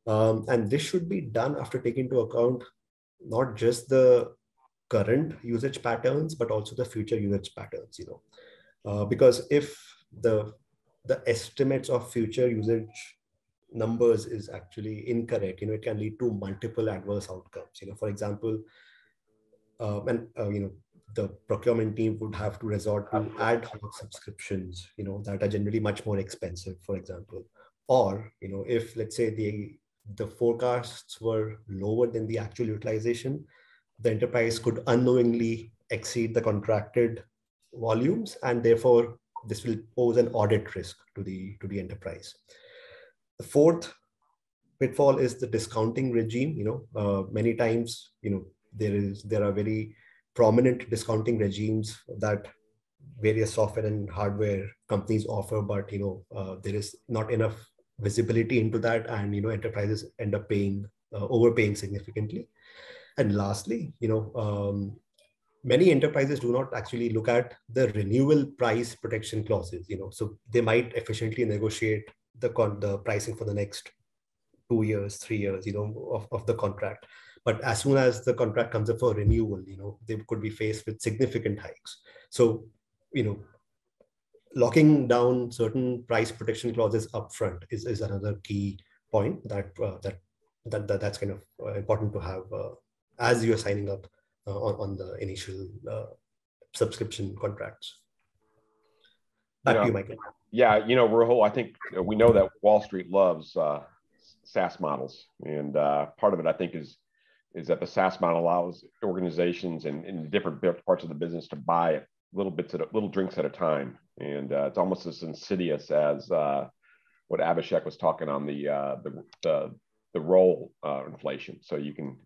And this should be done after taking into account not just the current usage patterns, but also the future usage patterns, because if the estimates of future usage numbers is actually incorrect, it can lead to multiple adverse outcomes. For example, the procurement team would have to resort to ad hoc subscriptions, that are generally much more expensive, for example. Or, if let's say the forecasts were lower than the actual utilization, the enterprise could unknowingly exceed the contracted volumes, and therefore this will pose an audit risk to the enterprise. The fourth pitfall is the discounting regime. Many times, there are very prominent discounting regimes that various software and hardware companies offer, but there is not enough visibility into that, and enterprises end up overpaying significantly. And lastly, many enterprises do not actually look at the renewal price protection clauses. So they might efficiently negotiate the pricing for the next 2 years, 3 years, of the contract. But as soon as the contract comes up for renewal, they could be faced with significant hikes. So, locking down certain price protection clauses upfront is another key point that's kind of important to have as you're signing up on the initial subscription contracts. Back to you, Michael. Yeah, Rahul, I think we know that Wall Street loves SaaS models, and part of it, I think, is that the SaaS model allows organizations in different parts of the business to buy little drinks at a time, and it's almost as insidious as what Abhishek was talking on the role inflation. So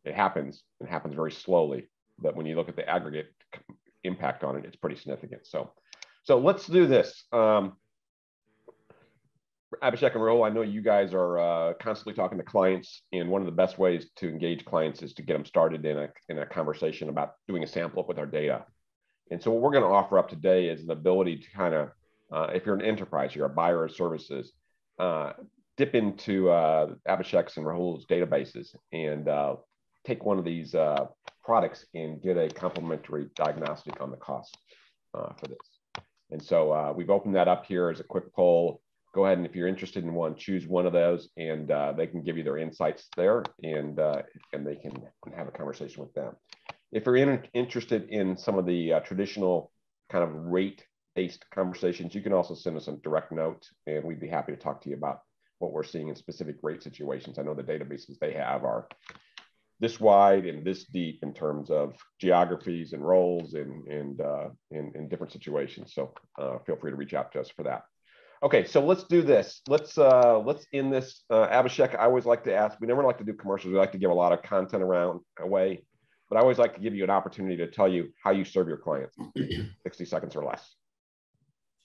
it happens very slowly, but when you look at the aggregate impact on it, it's pretty significant. So let's do this. Abhishek and Rahul, I know you guys are constantly talking to clients, and one of the best ways to engage clients is to get them started in a conversation about doing a sample up with our data. And so what we're going to offer up today is an ability to kind of, if you're an enterprise, you're a buyer of services, dip into Abhishek's and Rahul's databases and take one of these products and get a complimentary diagnostic on the cost for this. And so we've opened that up here as a quick poll. Go ahead, and if you're interested in one, choose one of those, and they can give you their insights there, and they can have a conversation with them. If you're interested in some of the traditional kind of rate-based conversations, you can also send us a direct note, and we'd be happy to talk to you about what we're seeing in specific rate situations. I know the databases they have are this wide and this deep in terms of geographies and roles and in different situations. So feel free to reach out to us for that. Okay, so let's do this. Let's end this. Abhishek, I always like to ask, we never like to do commercials. We like to give a lot of content away, but I always like to give you an opportunity to tell you how you serve your clients, 60 seconds or less.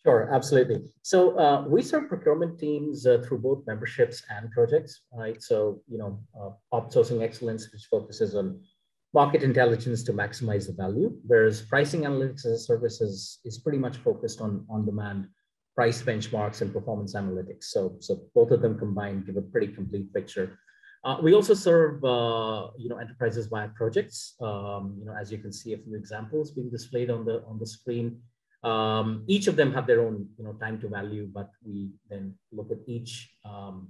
Sure, absolutely. So we serve procurement teams through both memberships and projects, right? So, outsourcing excellence, which focuses on market intelligence to maximize the value, whereas pricing analytics as a service is pretty much focused on on-demand price benchmarks and performance analytics. So both of them combined give a pretty complete picture. We also serve, enterprises via projects. As you can see, a few examples being displayed on the screen. Each of them have their own, time to value, but we then look at each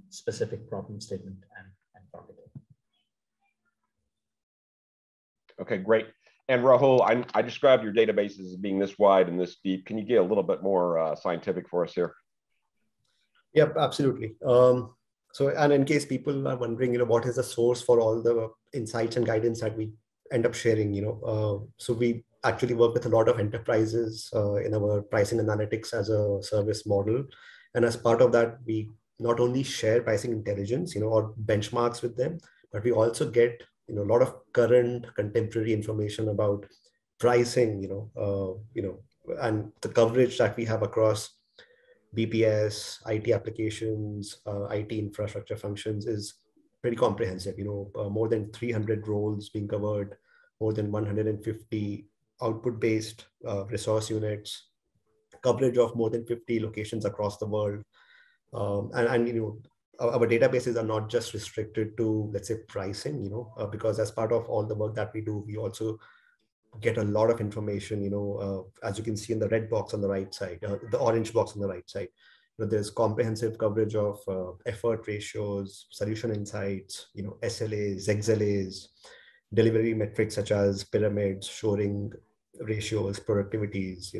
specific problem statement and target it. Okay, great. And Rahul, I described your databases as being this wide and this deep. Can you get a little bit more scientific for us here? Yep, absolutely. And in case people are wondering, what is the source for all the insights and guidance that we end up sharing, so we actually work with a lot of enterprises in our pricing analytics as a service model. And as part of that, we not only share pricing intelligence, or benchmarks with them, but we also get a lot of current contemporary information about pricing, and the coverage that we have across BPS, IT applications, IT infrastructure functions is pretty comprehensive. More than 300 roles being covered, more than 150 output-based resource units, coverage of more than 50 locations across the world, our databases are not just restricted to, let's say, pricing, because as part of all the work that we do, we also get a lot of information, as you can see in the red box on the right side, the orange box on the right side. There's comprehensive coverage of effort ratios, solution insights, SLAs, XLAs, delivery metrics such as pyramids, shoring ratios, productivities,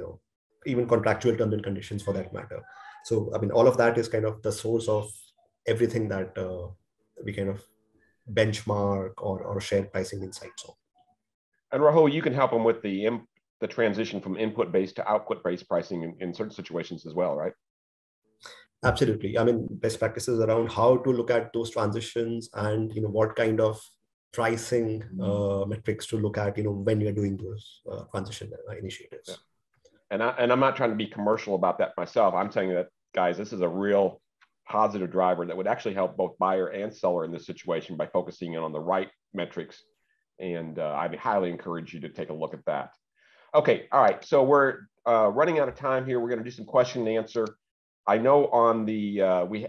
even contractual terms and conditions for that matter. So, all of that is kind of the source of everything that we kind of benchmark or share pricing insights on. And Rahul, you can help them with the transition from input-based to output-based pricing in certain situations as well, right? Absolutely. Best practices around how to look at those transitions and, what kind of pricing metrics to look at, when you're doing those transition initiatives. Yeah. And I'm not trying to be commercial about that myself. I'm saying that, guys, this is a real positive driver that would actually help both buyer and seller in this situation by focusing in on the right metrics. And I'd highly encourage you to take a look at that. Okay, all right. So we're running out of time here. We're going to do some question and answer. I know on the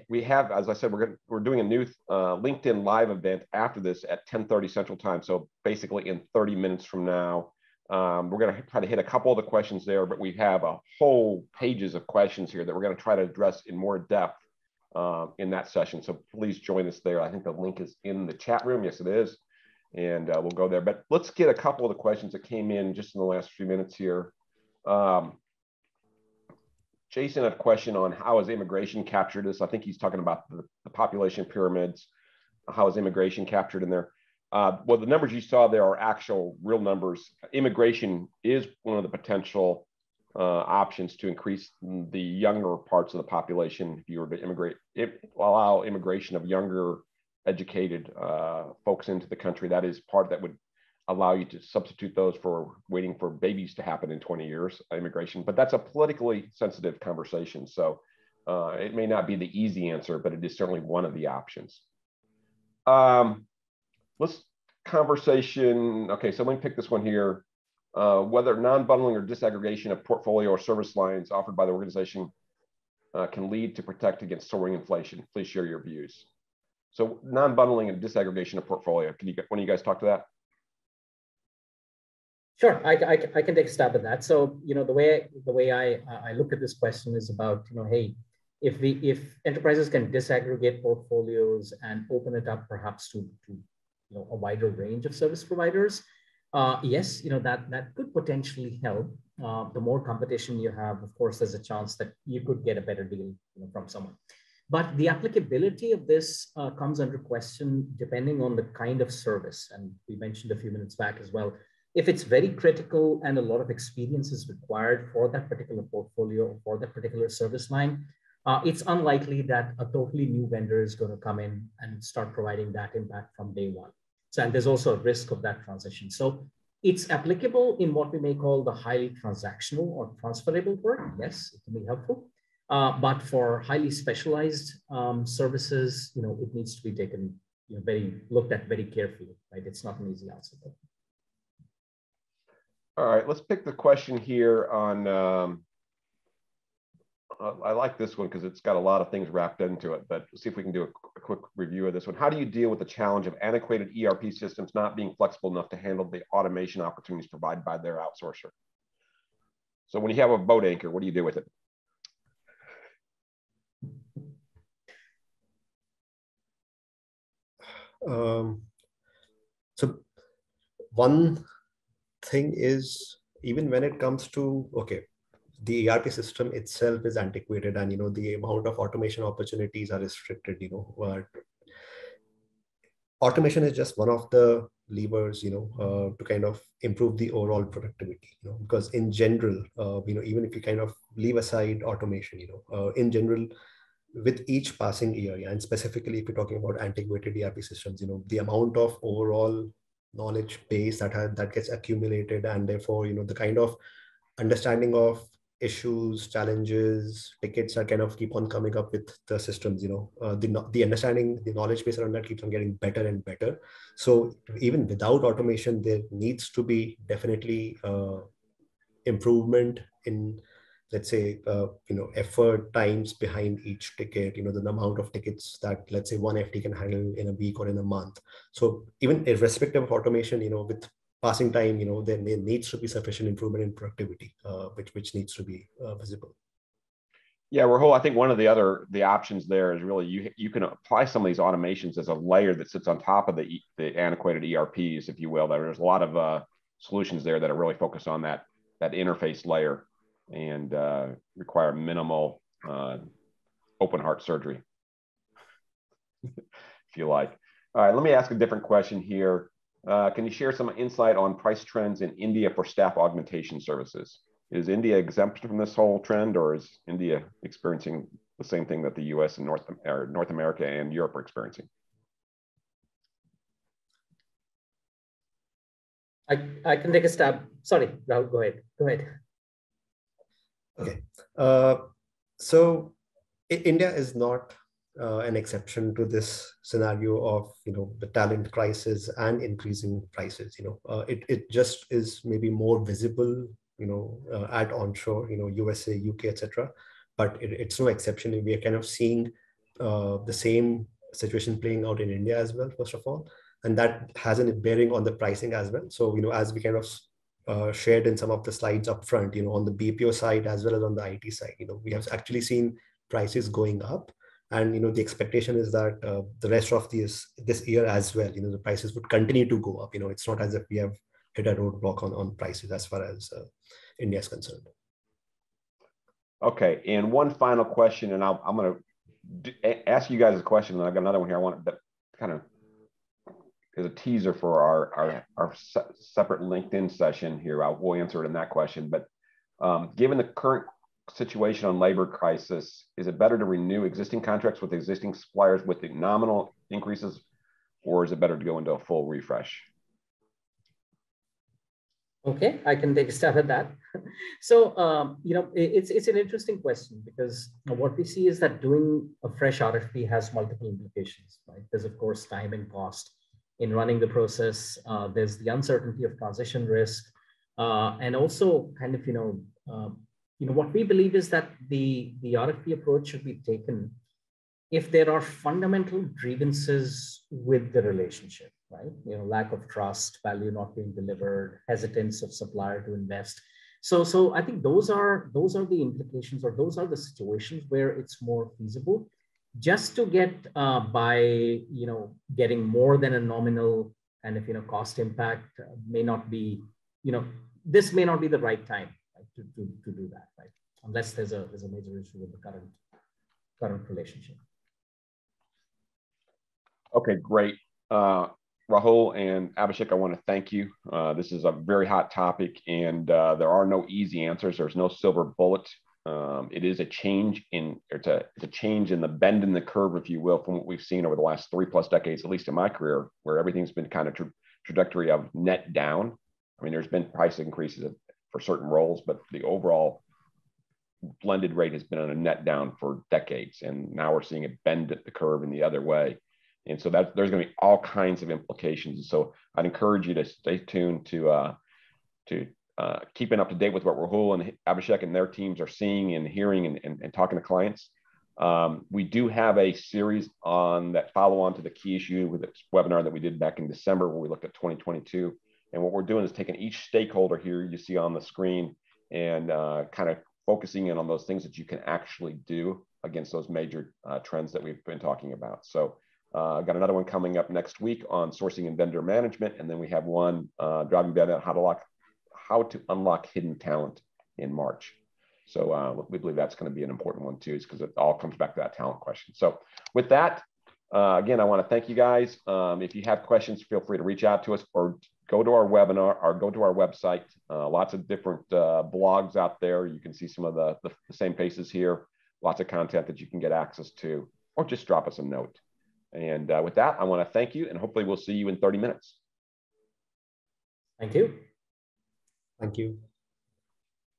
we have, as I said, we're doing a new LinkedIn live event after this at 10:30 Central Time. So basically in 30 minutes from now, We're going to try to hit a couple of the questions there, but we have a whole pages of questions here that we're going to try to address in more depth in that session. So please join us there. I think the link is in the chat room. Yes, it is. And we'll go there. But let's get a couple of the questions that came in just in the last few minutes here. Jason had a question on how has immigration captured this. I think he's talking about the population pyramids. How is immigration captured in there? Well, the numbers you saw there are actual real numbers. Immigration is one of the potential options to increase the younger parts of the population. If you were to allow immigration of younger, educated folks into the country, that is part that would allow you to substitute those for waiting for babies to happen in 20 years, immigration. But that's a politically sensitive conversation. So it may not be the easy answer, but it is certainly one of the options. Let's conversation. Okay, so let me pick this one here. Whether non-bundling or disaggregation of portfolio or service lines offered by the organization can lead to protect against soaring inflation. Please share your views. So non-bundling and disaggregation of portfolio. Can you, one of you guys talk to that? Sure, I can take a stab at that. So, you know, the way I look at this question is about, you know, hey, if enterprises can disaggregate portfolios and open it up perhaps to you know, a wider range of service providers, yes, you know, that could potentially help. The more competition you have, of course, there's a chance that you could get a better deal, you know, from someone. But the applicability of this comes under question depending on the kind of service. And we mentioned a few minutes back as well. If it's very critical and a lot of experience is required for that particular portfolio or for that particular service line, it's unlikely that a totally new vendor is going to come in and start providing that impact from day one. So, and there's also a risk of that transition. So it's applicable in what we may call the highly transactional or transferable work. Yes, it can be helpful. But for highly specialized services, you know, it needs to be taken, you know, looked at very carefully, right? It's not an easy answer. All right, let's pick the question here on, I like this one because it's got a lot of things wrapped into it, but let's see if we can do a quick review of this one. How do you deal with the challenge of antiquated ERP systems not being flexible enough to handle the automation opportunities provided by their outsourcer? So when you have a boat anchor, what do you do with it? So one thing is, even when it comes to, okay, the ERP system itself is antiquated and, you know, the amount of automation opportunities are restricted, you know, but automation is just one of the levers, you know, to kind of improve the overall productivity, you know, because in general, you know, even if you kind of leave aside automation, you know, in general, with each passing year, yeah, and specifically if you're talking about antiquated ERP systems, you know, the amount of overall knowledge base that gets accumulated, and therefore, you know, the kind of understanding of issues, challenges, tickets that kind of keep on coming up with the systems, you know, the understanding, the knowledge base around that keeps on getting better and better. So even without automation, there needs to be definitely improvement in, let's say, you know, effort times behind each ticket, you know, the amount of tickets that, let's say, one FT can handle in a week or in a month. So even irrespective of automation, you know, with passing time, you know, there needs to be sufficient improvement in productivity, which needs to be visible. Yeah, Rahul, I think one of the options there is really you can apply some of these automations as a layer that sits on top of the antiquated ERPs, if you will. There's a lot of solutions there that are really focused on that interface layer and require minimal open heart surgery, if you like. All right, let me ask a different question here. Can you share some insight on price trends in India for staff augmentation services? Is India exempt from this whole trend, or is India experiencing the same thing that the US and North America and Europe are experiencing? I can take a stab. Sorry, Rahul, go ahead. Okay, so India is not an exception to this scenario of, you know, the talent crisis and increasing prices. You know, it just is maybe more visible, you know, at onshore, you know, USA, UK, etc. But it's no exception. We are kind of seeing the same situation playing out in India as well, first of all, and that has a bearing on the pricing as well. So, you know, as we kind of shared in some of the slides up front, on the BPO side as well as on the IT side, we have actually seen prices going up. And, the expectation is that the rest of this year as well, the prices would continue to go up. It's not as if we have hit a roadblock on prices as far as India is concerned. Okay, and one final question, and I'm going to ask you guys a question, and I've got another one here. I want that kind of is a teaser for our separate LinkedIn session here. We'll answer it in that question. But given the current situation on labor crisis, is it better to renew existing contracts with existing suppliers with the nominal increases, or is it better to go into a full refresh? Okay, I can take a stab at that. So, it's an interesting question, because what we see is that doing a fresh RFP has multiple implications, right? There's, of course, time and cost in running the process. There's the uncertainty of transition risk. And also kind of, what we believe is that the RFP approach should be taken if there are fundamental grievances with the relationship, right? Lack of trust, value not being delivered, hesitance of supplier to invest. So I think those are the implications, or those are the situations where it's more feasible. Just to get by, getting more than a nominal kind of, cost impact may not be, this may not be the right time, right, to do that, right? Unless there's a major issue with the current relationship. Okay, great. Rahul and Abhishek, I want to thank you. This is a very hot topic, and there are no easy answers. There's no silver bullet. It is a change it's a change in the bend in the curve, if you will, from what we've seen over the last 3+ decades, at least in my career, where everything's been kind of trajectory of net down. I mean, there's been price increases for certain roles, but the overall blended rate has been on a net down for decades. And now we're seeing it bend the curve in the other way. And so there's going to be all kinds of implications. So I'd encourage you to stay tuned to keeping up to date with what Rahul and Abhishek and their teams are seeing and hearing and talking to clients. We do have a series on that follow on to the key issue with this webinar that we did back in December, where we looked at 2022. And what we're doing is taking each stakeholder here you see on the screen and kind of focusing in on those things that you can actually do against those major trends that we've been talking about. So I've got another one coming up next week on sourcing and vendor management. And then we have one driving down how to unlock hidden talent in March. So we believe that's going to be an important one too, because it all comes back to that talent question. So with that, again, I want to thank you guys. If you have questions, feel free to reach out to us or go to our webinar or go to our website. Lots of different blogs out there. You can see some of the same faces here. Lots of content that you can get access to, or just drop us a note. And with that, I want to thank you, and hopefully we'll see you in 30 minutes. Thank you. Thank you.